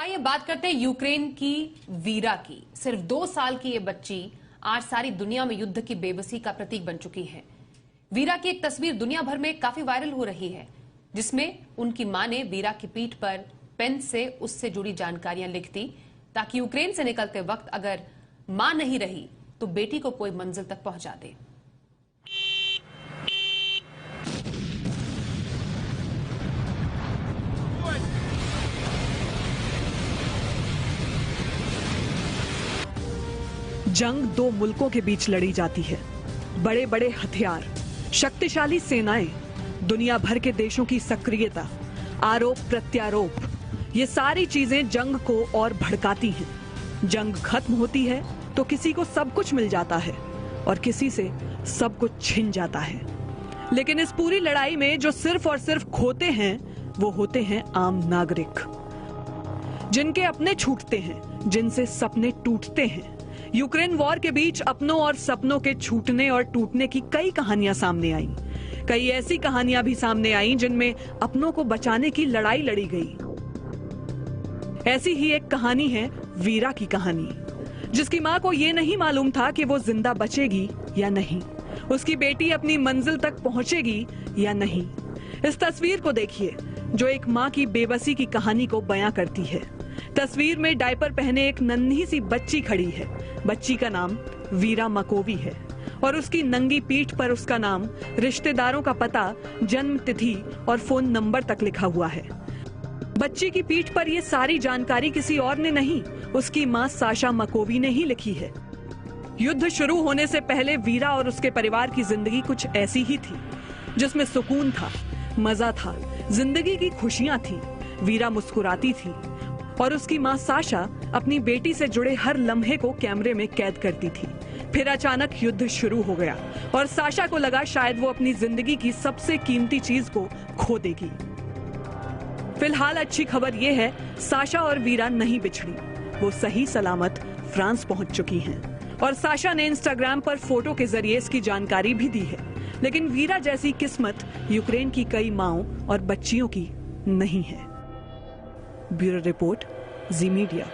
आइए बात करते हैं यूक्रेन की वीरा की। सिर्फ 2 साल की ये बच्ची आज सारी दुनिया में युद्ध की बेबसी का प्रतीक बन चुकी है। वीरा की एक तस्वीर दुनिया भर में काफी वायरल हो रही है, जिसमें उनकी मां ने वीरा की पीठ पर पेन से उससे जुड़ी जानकारियां लिख दी, ताकि यूक्रेन से निकलते वक्त अगर मां नहीं रही तो बेटी को कोई मंजिल तक पहुंचा दे। जंग दो मुल्कों के बीच लड़ी जाती है। बड़े बड़े हथियार, शक्तिशाली सेनाएं, दुनिया भर के देशों की सक्रियता, आरोप प्रत्यारोप, ये सारी चीजें जंग को और भड़काती हैं। जंग खत्म होती है तो किसी को सब कुछ मिल जाता है और किसी से सब कुछ छिन जाता है। लेकिन इस पूरी लड़ाई में जो सिर्फ और सिर्फ खोते हैं वो होते हैं आम नागरिक, जिनके अपने छूटते हैं, जिनसे सपने टूटते हैं। यूक्रेन वॉर के बीच अपनों और सपनों के छूटने और टूटने की कई कहानियां सामने आईं। कई ऐसी कहानियां भी सामने आईं जिनमें अपनों को बचाने की लड़ाई लड़ी गई। ऐसी ही एक कहानी है वीरा की कहानी, जिसकी मां को यह नहीं मालूम था कि वो जिंदा बचेगी या नहीं, उसकी बेटी अपनी मंजिल तक पहुंचेगी या नहीं। इस तस्वीर को देखिए जो एक मां की बेबसी की कहानी को बयां करती है। तस्वीर में डायपर पहने एक नन्ही सी बच्ची खड़ी है। बच्ची का नाम वीरा मकोवी है और उसकी नंगी पीठ पर उसका नाम, रिश्तेदारों का पता, जन्म तिथि और फोन नंबर तक लिखा हुआ है। बच्ची की पीठ पर यह सारी जानकारी किसी और ने नहीं, उसकी मां साशा मकोवी ने ही लिखी है। युद्ध शुरू होने से पहले वीरा और उसके परिवार की जिंदगी कुछ ऐसी ही थी, जिसमें सुकून था, मजा था, जिंदगी की खुशियां थी। वीरा मुस्कुराती थी और उसकी मां साशा अपनी बेटी से जुड़े हर लम्हे को कैमरे में कैद करती थी। फिर अचानक युद्ध शुरू हो गया और साशा को लगा शायद वो अपनी जिंदगी की सबसे कीमती चीज को खो देगी। फिलहाल अच्छी खबर ये है, साशा और वीरा नहीं बिछड़ी, वो सही सलामत फ्रांस पहुंच चुकी हैं। और साशा ने इंस्टाग्राम पर फोटो के जरिए इसकी जानकारी भी दी है। लेकिन वीरा जैसी किस्मत यूक्रेन की कई माओं और बच्चियों की नहीं है। ब्यूरो रिपोर्ट, जी मीडिया।